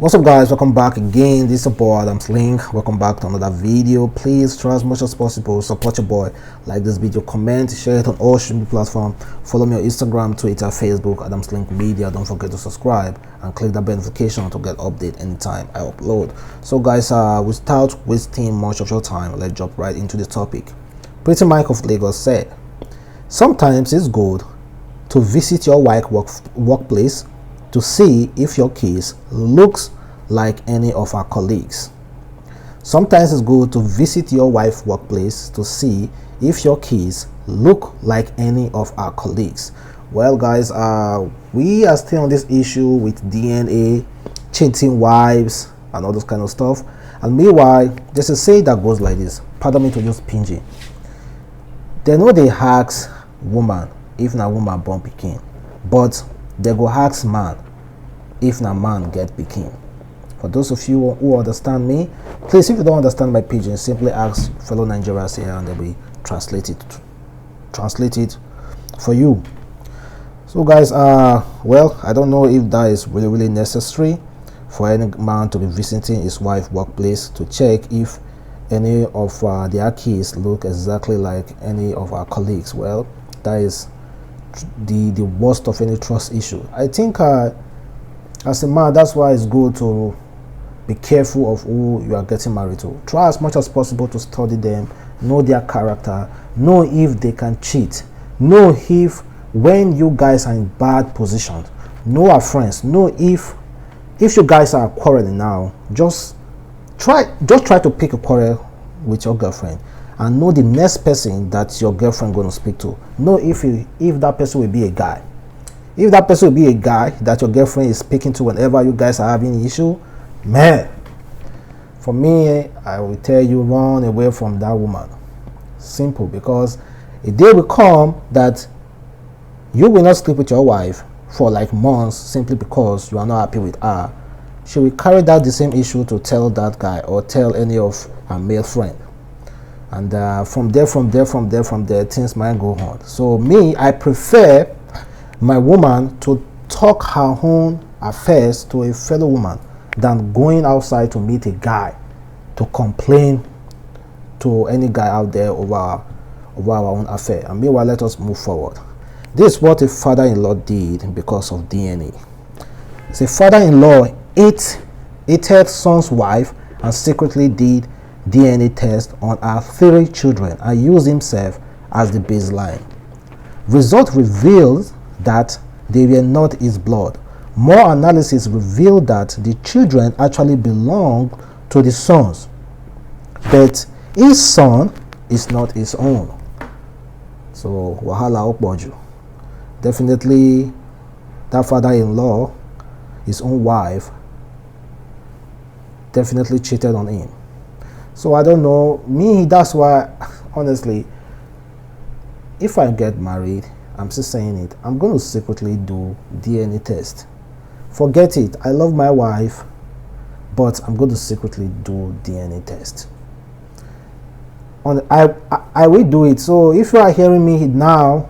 What's up guys, welcome back again. This is your boy Adamslink. Welcome back to another video. Please try as much as possible, support your boy, like this video, comment, share it on all social media platforms, follow me on Instagram, Twitter, Facebook, adamslinkmedia. Don't forget to subscribe and click the bell notification to get update anytime I upload. So guys, without wasting much of your time, let's jump right into the topic. Pretty Mike of Lagos said, sometimes it's good to visit your wife's workplace to see if your kids looks like any of our colleagues. Sometimes it's good to visit your wife's workplace to see if your kids look like any of our colleagues. Well guys, we are still on this issue with DNA, cheating wives and all those kind of stuff. And meanwhile, there's a saying that goes like this, pardon me to use pingy. They know they ask woman if na woman born pikin, but they go ask man if na man get pikin. For those of you who understand me, please, if you don't understand my pidgin, simply ask fellow Nigerians here and they will translate it for you. So guys, well, I don't know if that is really necessary for any man to be visiting his wife's workplace to check if any of their kids look exactly like any of our colleagues. Well, that is the worst of any trust issue. I think as a man, that's why it's good to be careful of who you are getting married to. Try as much as possible to study them, know their character, know if they can cheat, know if when you guys are in bad positions, know our friends, know if you guys are quarreling now, just try to pick a quarrel with your girlfriend and know the next person that your girlfriend going to speak to. Know if that person will be a guy. If that person will be a guy that your girlfriend is speaking to whenever you guys are having an issue, man, for me, I will tell you, run away from that woman. Simple, because a day will come that you will not sleep with your wife for like months simply because you are not happy with her. She will carry that the same issue to tell that guy or tell any of her male friend. And from there, things might go on. So me, I prefer my woman to talk her own affairs to a fellow woman than going outside to meet a guy to complain to any guy out there over our own affair. And meanwhile, let us move forward. This is what a father-in-law did because of DNA. So a father-in-law hated son's wife and secretly did DNA test on her 3 children and used himself as the baseline. Result revealed that they were not his blood. More analysis revealed that the children actually belonged to the sons, but his son is not his own. So wahala opoju. Definitely that father-in-law, his own wife, definitely cheated on him. So I don't know, me, that's why honestly, if I get married, I'm still saying it, I'm going to secretly do DNA test. Forget it, I love my wife, but I'm going to secretly do DNA test. I will do it. So if you are hearing me now,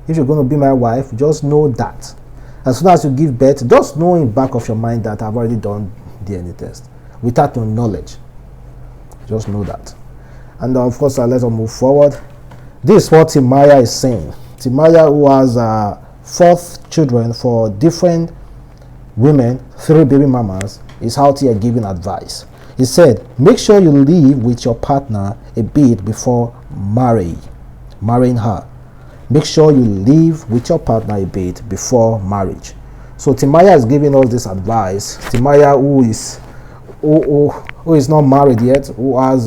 if you're going to be my wife, just know that as soon as you give birth, just know in the back of your mind that I've already done DNA test without your knowledge. Just know that. And of course, let's move forward. This is what Timaya is saying. Timaya, who has 4 children for different women, 3 baby mamas, is out here giving advice. He said, make sure you live with your partner a bit before marrying her. Make sure you live with your partner a bit before marriage. So Timaya is giving us this advice. Timaya, who is not married yet, who has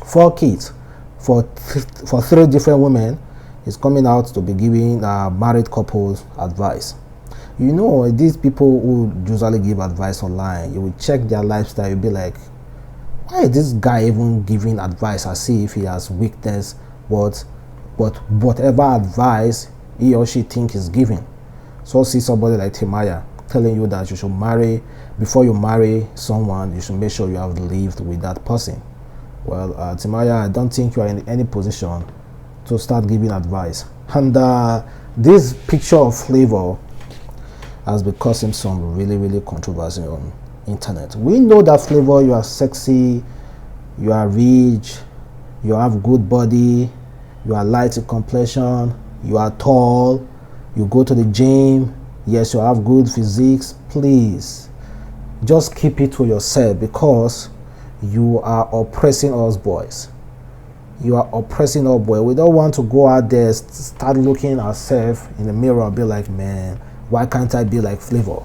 4 kids for 3 different women, is coming out to be giving married couples advice. You know, these people who usually give advice online, you will check their lifestyle, you'll be like, why is this guy even giving advice as if he has weakness, but whatever advice he or she thinks is giving. So see somebody like Timaya telling you that you should marry, before you marry someone, you should make sure you have lived with that person. Well, Timaya, I don't think you are in any position to start giving advice. And this picture of Flavour has been causing some really controversy on internet. We know that Flavour, you are sexy, you are rich, you have good body, you are light in complexion, you are tall, you go to the gym, yes, you have good physiques. Please just keep it to yourself, because you are oppressing us boys. You are oppressing us boys. We don't want to go out there, start looking ourselves in the mirror and be like, man, why can't I be like Flavour?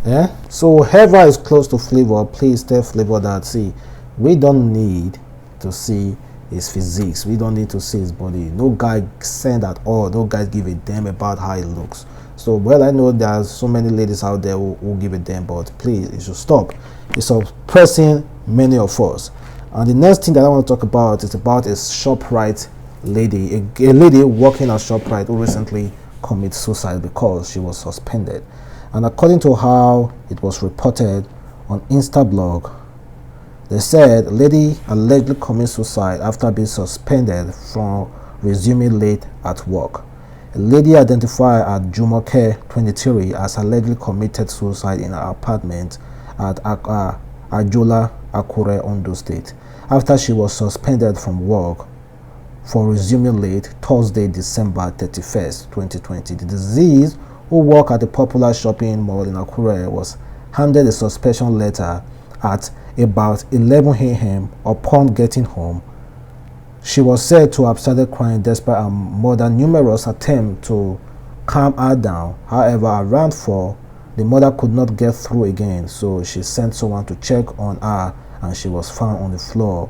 Yeah. So whoever is close to Flavour, please tell Flavour that, see, we don't need to see his physiques, we don't need to see his body. No guy send at all, no guys give a damn about how he looks. So, well, I know there's so many ladies out there who give a damn, but please, it should stop. It's oppressing many of us. And the next thing that I want to talk about is about a Shoprite lady, a lady working at Shoprite who recently committed suicide because she was suspended. And according to how it was reported on Instablog, they said a lady allegedly committed suicide after being suspended from resuming late at work. A lady identified as Jumoke, 23, has allegedly committed suicide in her apartment at Ajola, Akure, Ondo State, after she was suspended from work for resuming late Thursday, December 31st, 2020. The deceased, who worked at the popular shopping mall in Akure, was handed a suspension letter at about 11 a.m. upon getting home. She was said to have started crying despite her mother's numerous attempts to calm her down. However, around 4, the mother could not get through again, so she sent someone to check on her, and she was found on the floor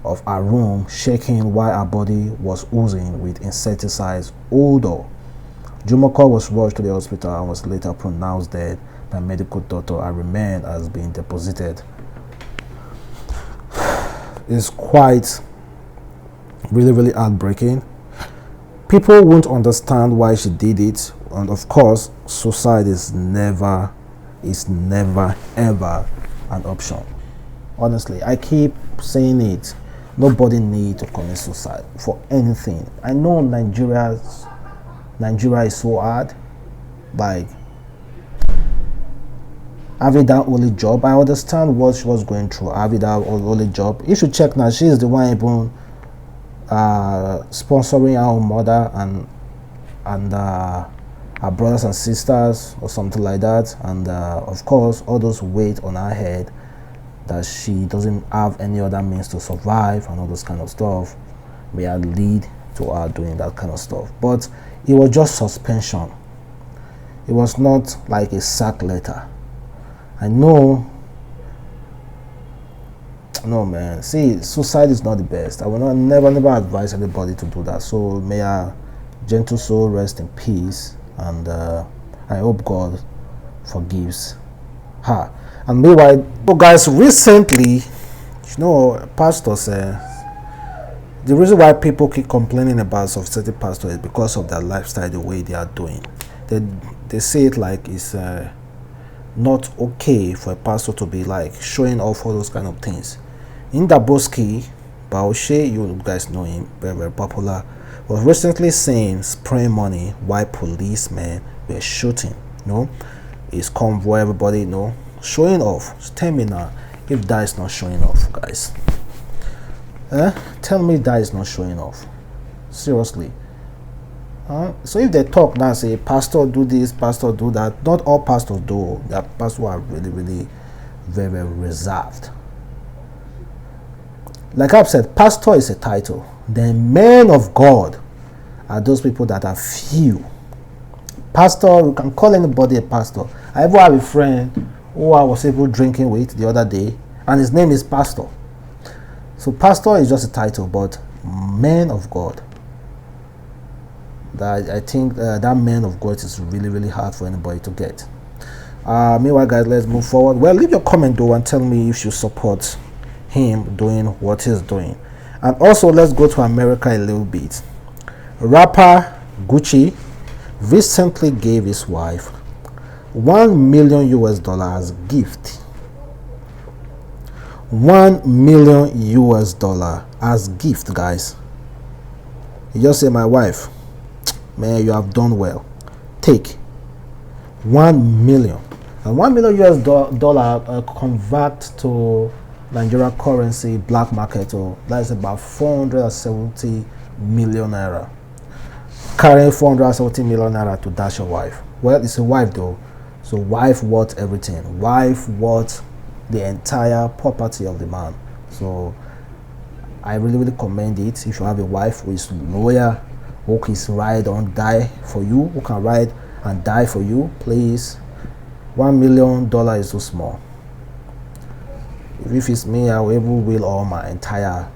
of her room, shaking while her body was oozing with insecticide odor. Jumoko was rushed to the hospital and was later pronounced dead by medical doctor and remained as being deposited. It's quite really heartbreaking. People won't understand why she did it, and of course suicide is never ever an option. Honestly, I keep saying it. Nobody needs to commit suicide for anything. I know Nigeria is so hard, like having that only job. I understand what she was going through, having that only job. You should check now, she is the one even sponsoring our mother and her brothers and sisters or something like that, and of course all those weight on her head that she doesn't have any other means to survive and all those kind of stuff may lead to her doing that kind of stuff. But it was just suspension. It was not like a sack letter. I know. No, man. See, suicide is not the best. I will never advise anybody to do that. So may our gentle soul rest in peace, and I hope God forgives her. And meanwhile, so guys, recently, pastors say the reason why people keep complaining about certain pastors is because of their lifestyle, the way they are doing. They say it like it's not okay for a pastor to be like showing off all those kind of things. In Daboski, Baoshe, you guys know him, very popular, was recently seen spraying money while policemen were shooting. His convoy, everybody, showing off. So tell me now, if that is not showing off, guys. Tell me that is not showing off. Seriously. So if they talk now, say pastor do this, pastor do that, not all pastors do. There are pastors who are really very reserved. Like I've said, pastor is a title. The men of God are those people that are few. Pastor, you can call anybody a pastor. I ever have a friend who I was able drinking with the other day, and his name is Pastor. So pastor is just a title, but man of God, that I think that man of God is really hard for anybody to get. Meanwhile, guys, let's move forward. Well, leave your comment though and tell me if you support him doing what he's doing. And also, let's go to America a little bit. Rapper Gucci recently gave his wife $1 million as gift. $1 million as gift, guys. He just said, my wife, man, you have done well. Take 1 million. And 1 million US dollar convert to Nigerian currency black market, or that's about 470 million naira. Carrying 470 million naira to dash your wife. Well, it's a wife though, so wife worth everything. Wife worth the entire property of the man. So I really commend it. If you have a wife who is loyal, who can ride and die for you, who can ride and die for you, please. $1 million is too small. If it's me, I will all my entire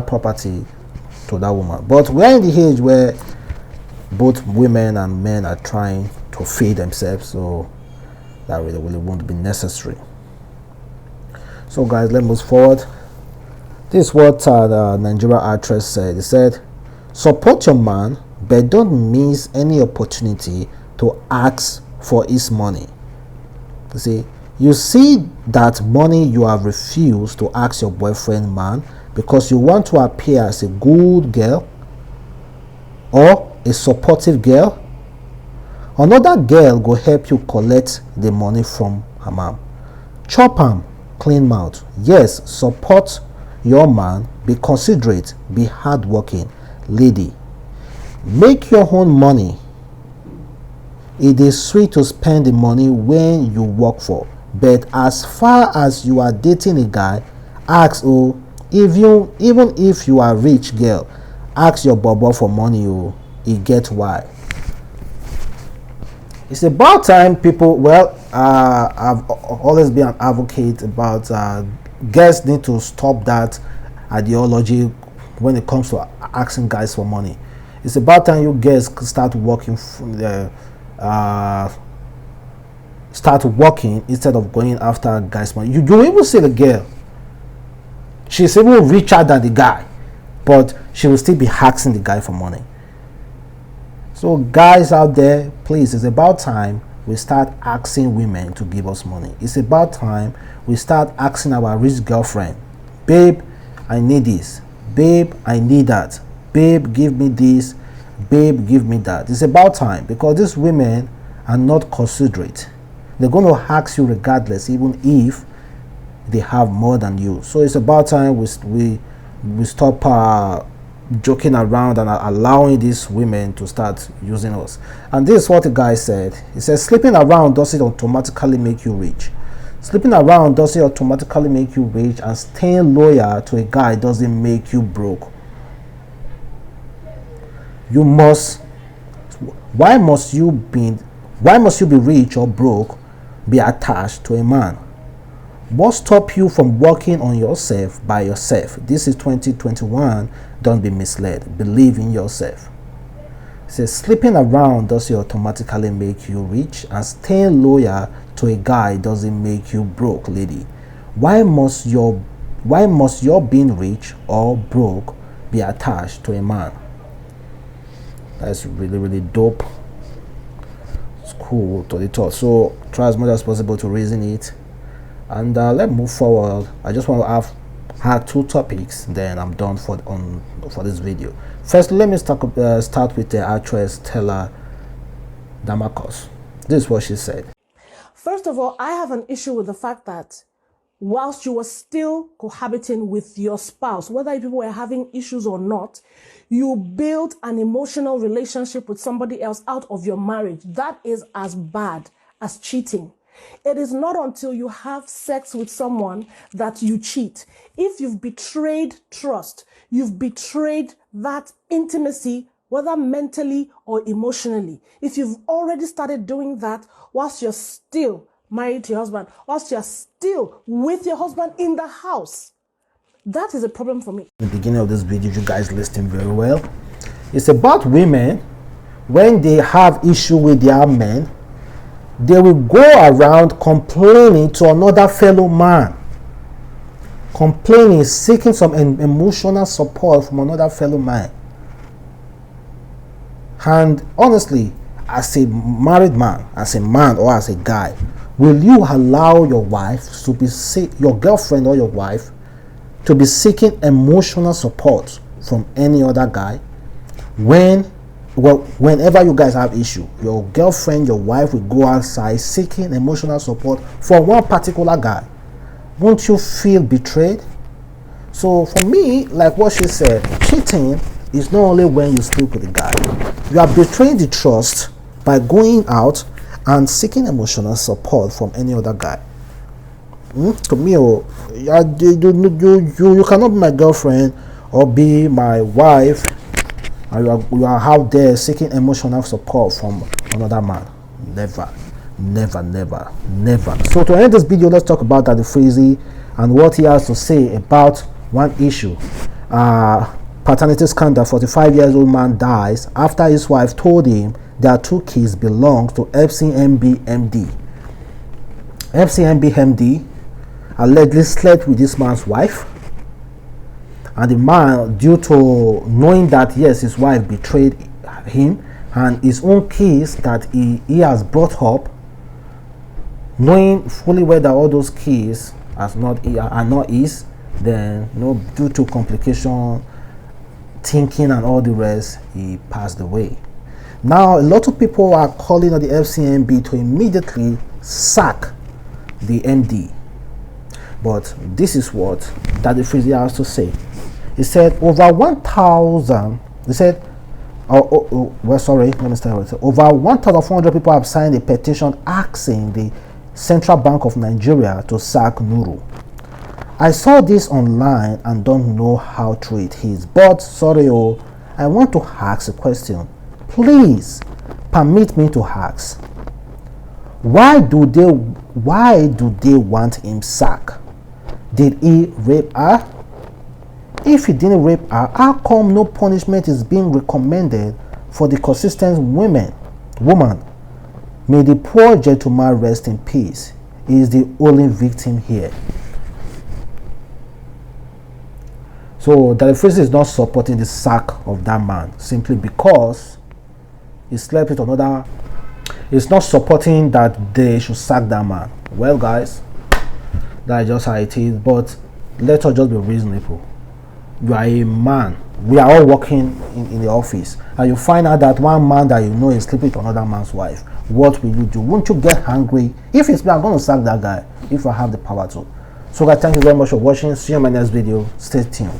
property to that woman. But we're in the age where both women and men are trying to feed themselves, so that really won't be necessary. So guys, let's move forward. This is what the Nigerian actress said. He said, support your man, but don't miss any opportunity to ask for his money. You see that money you have refused to ask your boyfriend man because you want to appear as a good girl or a supportive girl. Another girl go help you collect the money from her mom. Chop am clean mouth. Yes, support your man, be considerate, be hardworking. Lady, make your own money. It is sweet to spend the money when you work for, but as far as you are dating a guy, ask even if you are rich girl, ask your bobo for money. You get why. It's about time people, well, I've always been an advocate about girls need to stop that ideology when it comes to asking guys for money. It's about time you guys start working from the start working instead of going after guys' money. You even see the girl, she's even richer than the guy, but she will still be asking the guy for money. So guys out there, please, it's about time we start asking women to give us money. It's about time we start asking our rich girlfriend, babe, I need this, babe, I need that, babe, give me this, babe, give me that. It's about time, because these women are not considerate. They're going to ask you regardless, even if they have more than you. So it's about time we stop joking around and allowing these women to start using us. And this is what the guy said. He says, sleeping around doesn't automatically make you rich. Sleeping around doesn't automatically make you rich, and staying loyal to a guy doesn't make you broke. You must, why must you be rich or broke, be attached to a man? What stops you from working on yourself by yourself? This is 2021. Don't be misled. Believe in yourself. It says, sleeping around doesn't automatically make you rich, and staying loyal to a guy doesn't make you broke, lady. Why must your being rich or broke be attached to a man? That's really dope. It's cool to the thought. So try as much as possible to reason it. And let's move forward. I just want to have two topics, then I'm done for this video. First, let me start with the actress Stella Damakos. This is what she said. First of all, I have an issue with the fact that whilst you were still cohabiting with your spouse, whether people were having issues or not, you built an emotional relationship with somebody else out of your marriage. That is as bad as cheating. It is not until you have sex with someone that you cheat. If you've betrayed trust, you've betrayed that intimacy, whether mentally or emotionally. If you've already started doing that whilst you're still married to your husband, whilst you're still with your husband in the house, that is a problem for me. In the beginning of this video, you guys listened very well. It's about women. When they have issue with their men, they will go around complaining to another fellow man, complaining, seeking some emotional support from another fellow man. And honestly, as a married man, as a man or as a guy, will you allow your wife to be your girlfriend or your wife to be seeking emotional support from any other guy when well, whenever you guys have issue, your girlfriend, your wife will go outside seeking emotional support for one particular guy. Won't you feel betrayed? So for me, like what she said, cheating is not only when you sleep with a guy. You are betraying the trust by going out and seeking emotional support from any other guy. To me, you cannot be my girlfriend or be my wife, and you are out there seeking emotional support from another man. Never, never, never, never. So to end this video, let's talk about Daddy Freezy and what he has to say about one issue. Paternity scandal. 45-year-old man dies after his wife told him their 2 kids belong to FCMB MD. FCMB MD allegedly slept with this man's wife, and the man, due to knowing that yes, his wife betrayed him and his own kids that he has brought up, knowing fully well that all those kids are not his, then due to complication, thinking and all the rest, he passed away. Now a lot of people are calling on the FCMB to immediately sack the MD, but this is what Daddy Freezy has to say. He said over 1,000. He said, well, sorry, let me start with it. Over 1,400 people have signed a petition asking the Central Bank of Nigeria to sack Nuru. I saw this online and don't know how true it is, but sorry, I want to ask a question. Please permit me to ask. Why do they want him sacked? Did he rape her? If he didn't rape her, how come no punishment is being recommended for the consistent woman? May the poor gentleman rest in peace. He is the only victim here. So Daddy Freezy is not supporting the sack of that man simply because he slept with another. He's not supporting that they should sack that man. Well, guys, that's just how it is. But let us just be reasonable. You are a man. We are all working in the office, and you find out that one man that you know is sleeping with another man's wife. What will you do? Won't you get angry? If it's me, I'm going to sack that guy if I have the power to. So guys, thank you very much for watching. See you in my next video. Stay tuned.